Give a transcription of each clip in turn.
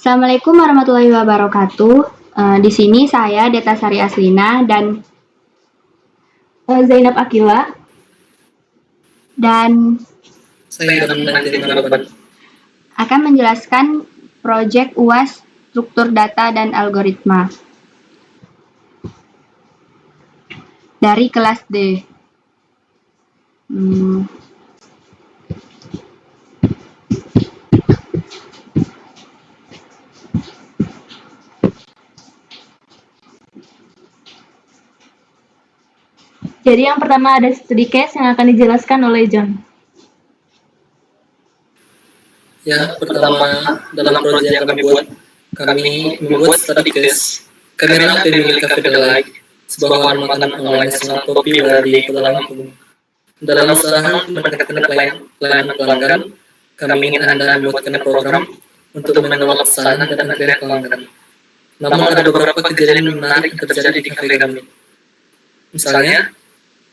Assalamualaikum warahmatullahi wabarakatuh. Di sini saya Deta Sari Aslina dan Zainab Akila dan Saya akan menjelaskan proyek UAS struktur data dan algoritma dari kelas D. Jadi yang pertama ada studi case yang akan dijelaskan oleh John. Ya, pertama dalam proyek yang kami membuat study case. Kami adalah pemilik Cafe Delight, sebuah warung makanan online yang sangat populer di Kota Lampung. Dalam usaha mendekatkan pelayanan pelanggan, kami ingin Anda membuatkan program untuk menolak pesanan dan antrian pelanggan. Namun ada beberapa kejadian menarik yang terjadi di kafe kami. Misalnya,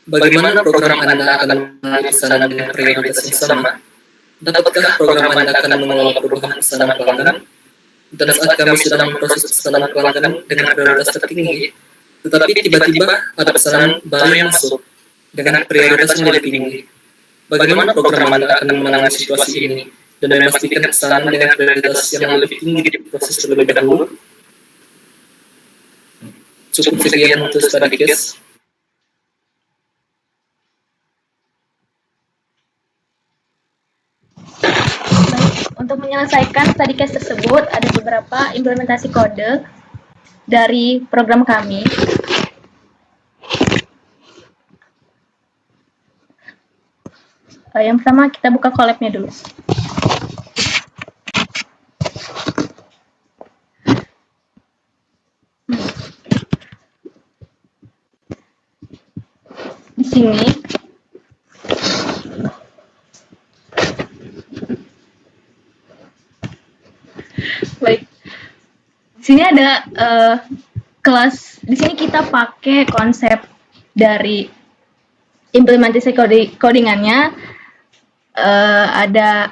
bagaimana program Anda akan menarik pesanan dengan prioritas yang sama? Dapatkah program Anda akan mengelola perubahan pesanan pelanggan? Dan saat kami sedang memproses pesanan pelanggan dengan prioritas tertinggi, tetapi tiba-tiba ada pesanan baru yang masuk dengan prioritas yang lebih tinggi. Bagaimana program Anda akan menangani situasi ini dan memastikan pesanan dengan prioritas yang lebih tinggi diproses terlebih dahulu? Cukup sekian untuk study case. Untuk menyelesaikan study case tersebut, ada beberapa implementasi kode dari program kami. Yang pertama, kita buka collab-nya dulu. Di sini, baik. Di sini ada kelas. Di sini kita pakai konsep dari implementasi codingannya. Ada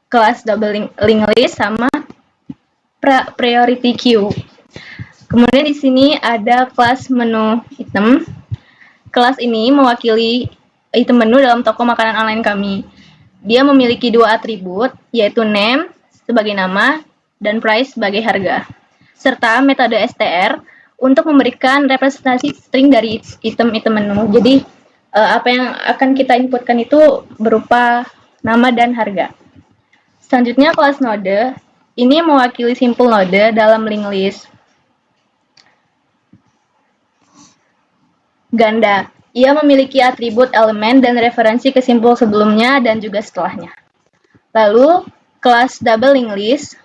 kelas double linked list sama priority queue. Kemudian di sini ada kelas menu item. Kelas ini mewakili item menu dalam toko makanan online kami. Dia memiliki dua atribut, yaitu name sebagai nama dan price sebagai harga, serta metode str untuk memberikan representasi string dari item-item menu. Jadi apa yang akan kita inputkan itu berupa nama dan harga. Selanjutnya kelas node, ini mewakili simple node dalam linked list. Ganda, ia memiliki atribut elemen dan referensi ke simpul sebelumnya dan juga setelahnya. Lalu kelas double linked list.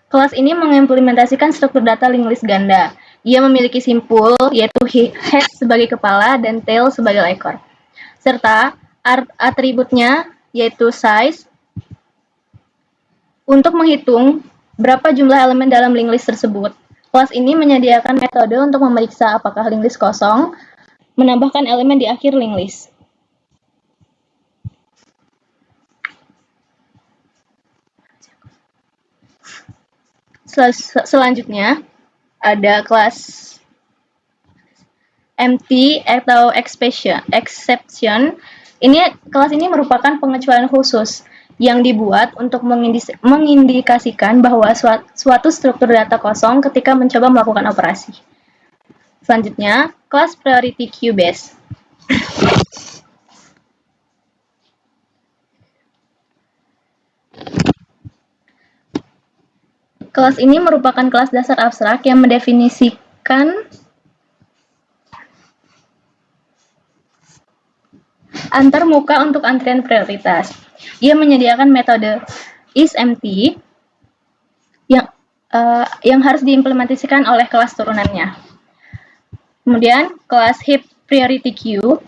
Kelas ini mengimplementasikan struktur data linked list ganda. Ia memiliki simpul, yaitu head sebagai kepala dan tail sebagai ekor, serta atributnya, yaitu size, untuk menghitung berapa jumlah elemen dalam linked list tersebut. Kelas ini menyediakan metode untuk memeriksa apakah linked list kosong, menambahkan elemen di akhir linked list. Selanjutnya, ada kelas empty atau exception. Kelas ini merupakan pengecualian khusus yang dibuat untuk mengindikasikan bahwa suatu struktur data kosong ketika mencoba melakukan operasi. Selanjutnya, kelas priority queue base. Kelas ini merupakan kelas dasar abstrak yang mendefinisikan antarmuka untuk antrian prioritas. Ia menyediakan metode isEmpty yang harus diimplementasikan oleh kelas turunannya. Kemudian, kelas heap priority queue.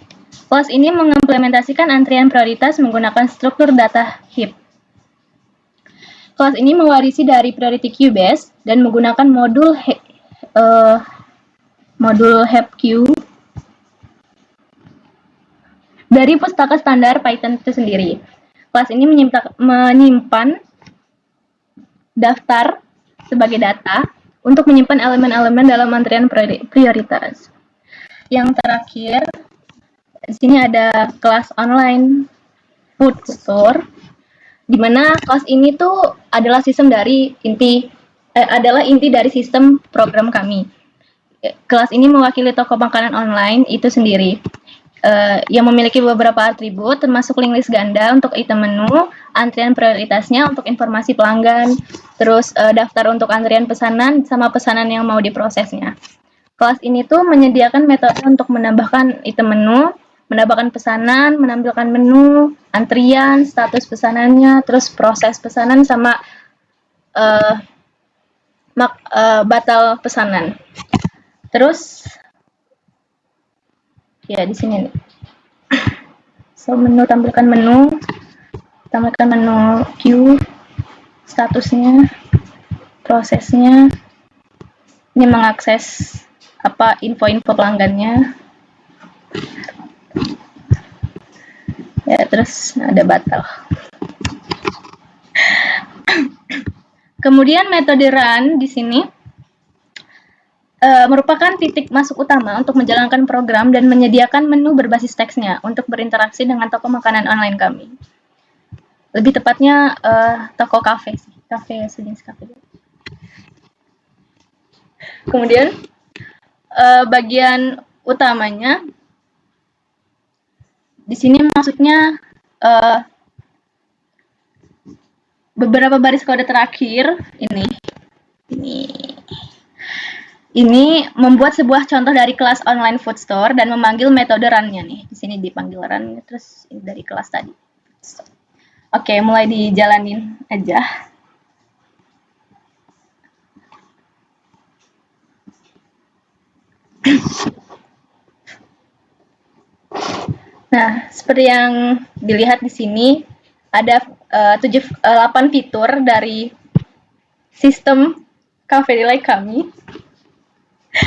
Kelas ini mengimplementasikan antrian prioritas menggunakan struktur data heap. Kelas ini mewarisi dari priority queue base dan menggunakan modul heap queue dari pustaka standar Python itu sendiri. Kelas ini menyimpan daftar sebagai data untuk menyimpan elemen-elemen dalam antrian prioritas. Yang terakhir, di sini ada kelas online food store, di mana kelas ini tuh adalah adalah inti dari sistem program kami. Kelas ini mewakili toko makanan online itu sendiri, yang memiliki beberapa atribut termasuk link list ganda untuk item menu, antrian prioritasnya untuk informasi pelanggan, terus daftar untuk antrian pesanan sama pesanan yang mau diprosesnya. Kelas ini tuh menyediakan metode untuk menambahkan item menu, menambahkan pesanan, menampilkan menu, antrian, status pesanannya, terus proses pesanan sama batal pesanan. Terus ya di sini nih. So, tampilkan menu queue, statusnya, prosesnya. Ini mengakses info-info pelanggannya. Ya, terus ada batal. Kemudian metode run di sini merupakan titik masuk utama untuk menjalankan program dan menyediakan menu berbasis teksnya untuk berinteraksi dengan toko makanan online kami. Lebih tepatnya toko kafe sejenis kafe. Kemudian bagian utamanya di sini maksudnya beberapa baris kode terakhir ini membuat sebuah contoh dari kelas online food store dan memanggil metode run-nya nih. Di sini dipanggil run, terus ini dari kelas tadi. Oke, mulai dijalanin aja. Nah, seperti yang dilihat di sini ada 8 fitur dari sistem Cafe Delight kami.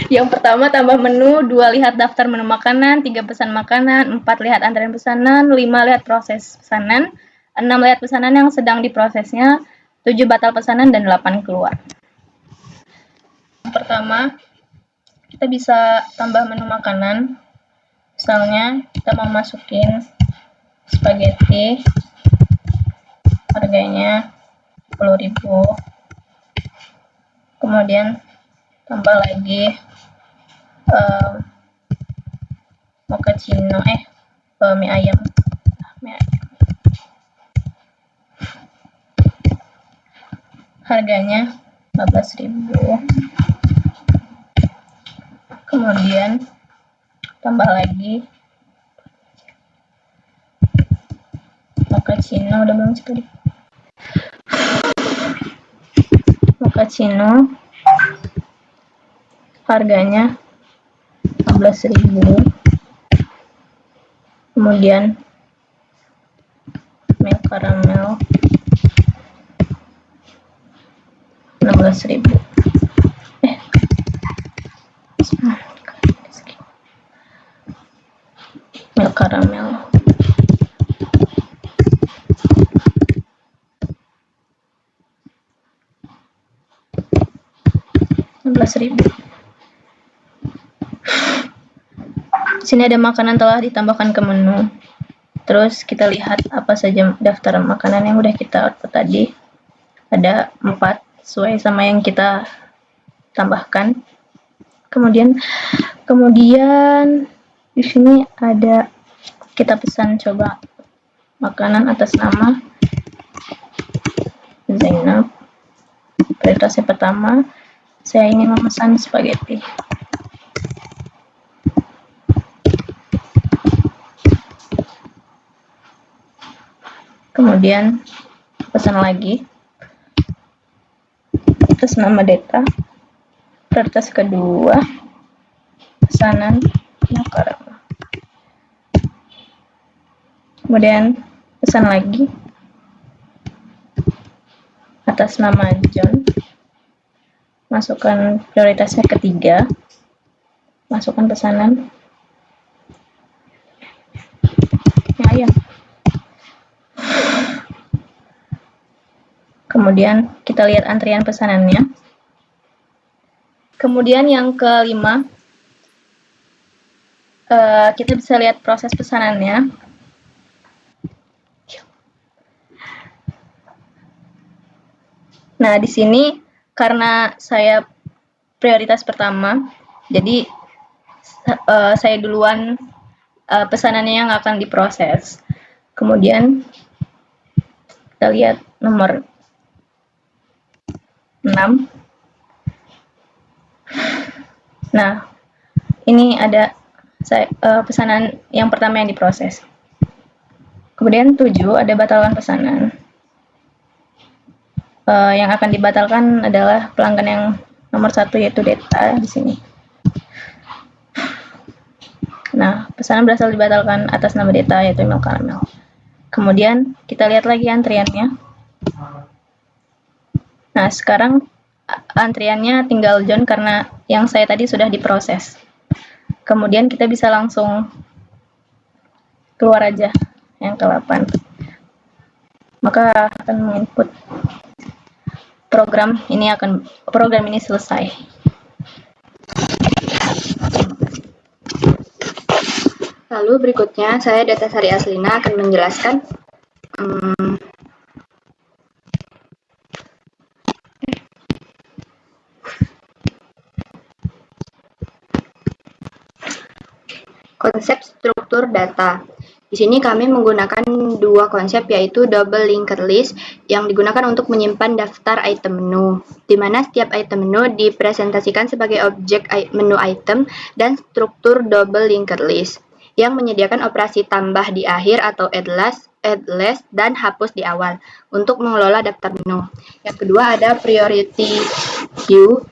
Yang pertama, tambah menu, 2 lihat daftar menu makanan, 3 pesan makanan, 4 lihat antrian pesanan, 5 lihat proses pesanan, 6 lihat pesanan yang sedang diprosesnya, 7 batal pesanan, dan 8 keluar. Yang pertama, kita bisa tambah menu makanan. Misalnya, kita mau masukin spaghetti, harganya 10.000. Kemudian tambah lagi mochaccino mie ayam. Harganya 15.000. Kemudian tambah lagi mochaccino, udah belum sekali. Mochaccino harganya 15.000. Kemudian milk caramel 16.000. Milk caramel 16.000. Sini ada makanan telah ditambahkan ke menu. Terus kita lihat apa saja daftar makanan yang udah kita output tadi. Ada 4 sesuai sama yang kita tambahkan. Kemudian di sini ada kita pesan coba makanan atas nama Zainab. Prioritasnya pertama, saya ingin memesan spaghetti. Kemudian pesan lagi atas nama Deta. Prioritas kedua, pesanan makanan. Kemudian pesan lagi atas nama John. Masukkan prioritasnya ketiga, masukkan pesanan ayam. Kemudian kita lihat antrian pesanannya. Kemudian yang kelima, kita bisa lihat proses pesanannya. Nah, di sini karena saya prioritas pertama, jadi saya duluan pesanannya yang akan diproses. Kemudian kita lihat nomor 6. Nah, ini ada pesanan yang pertama yang diproses. Kemudian 7 ada batalkan pesanan. Yang akan dibatalkan adalah pelanggan yang nomor 1 yaitu Deta di sini. Nah, pesanan berhasil dibatalkan atas nama Deta yaitu Milk Caramel. Kemudian kita lihat lagi antriannya. Nah, sekarang antriannya tinggal John karena yang saya tadi sudah diproses. Kemudian kita bisa langsung keluar aja yang ke-8. Maka akan menginput program ini selesai. Lalu berikutnya saya Deta Sari Aslina akan menjelaskan konsep struktur data. Di sini kami menggunakan dua konsep yaitu double linked list yang digunakan untuk menyimpan daftar item menu, di mana setiap item menu dipresentasikan sebagai objek menu item, dan struktur double linked list yang menyediakan operasi tambah di akhir atau add last, dan hapus di awal untuk mengelola daftar menu. Yang kedua ada priority queue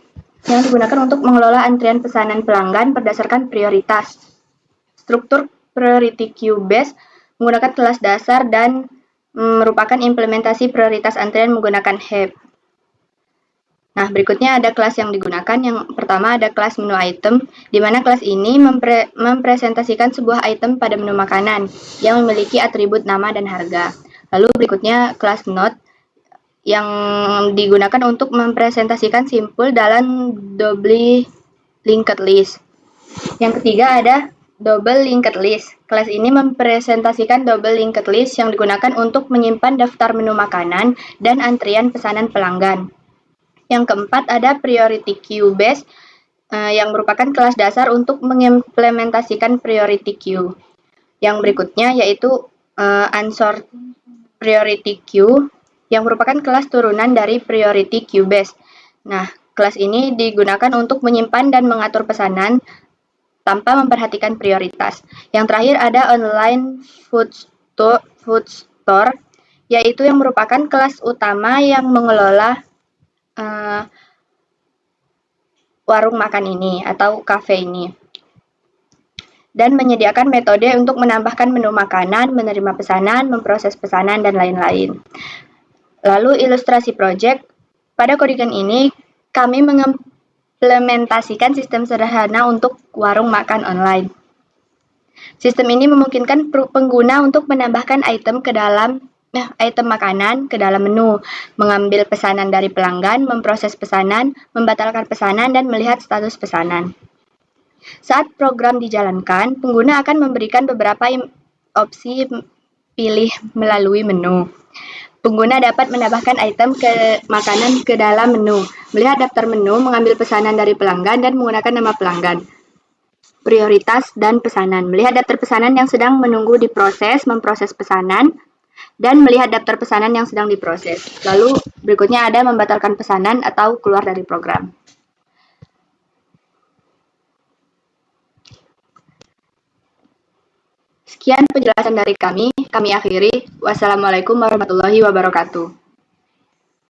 yang digunakan untuk mengelola antrian pesanan pelanggan berdasarkan prioritas. Struktur priority queue base menggunakan kelas dasar dan merupakan implementasi prioritas antrian menggunakan heap. Nah, berikutnya ada kelas yang digunakan. Yang pertama ada kelas menu item, di mana kelas ini mempresentasikan sebuah item pada menu makanan yang memiliki atribut nama dan harga. Lalu berikutnya kelas node yang digunakan untuk mempresentasikan simpul dalam double linked list. Yang ketiga ada double linked list. Kelas ini mempresentasikan double linked list yang digunakan untuk menyimpan daftar menu makanan dan antrian pesanan pelanggan. Yang keempat ada priority queue base yang merupakan kelas dasar untuk mengimplementasikan priority queue. Yang berikutnya yaitu unsort priority queue yang merupakan kelas turunan dari priority queue base. Nah, kelas ini digunakan untuk menyimpan dan mengatur pesanan tanpa memperhatikan prioritas. Yang terakhir ada online food store, yaitu yang merupakan kelas utama yang mengelola warung makan ini atau cafe ini, dan menyediakan metode untuk menambahkan menu makanan, menerima pesanan, memproses pesanan, dan lain-lain. Lalu ilustrasi project. Pada codingan ini kami mengimplementasikan sistem sederhana untuk warung makan online. Sistem ini memungkinkan pengguna untuk menambahkan item makanan ke dalam menu, mengambil pesanan dari pelanggan, memproses pesanan, membatalkan pesanan, dan melihat status pesanan. Saat program dijalankan, pengguna akan memberikan beberapa opsi pilih melalui menu. Pengguna dapat menambahkan item makanan ke dalam menu, melihat daftar menu, mengambil pesanan dari pelanggan, dan menggunakan nama pelanggan. Prioritas dan pesanan. Melihat daftar pesanan yang sedang menunggu diproses, memproses pesanan, dan melihat daftar pesanan yang sedang diproses. Lalu berikutnya ada membatalkan pesanan atau keluar dari program. Sekian penjelasan dari kami akhiri. Wassalamualaikum warahmatullahi wabarakatuh.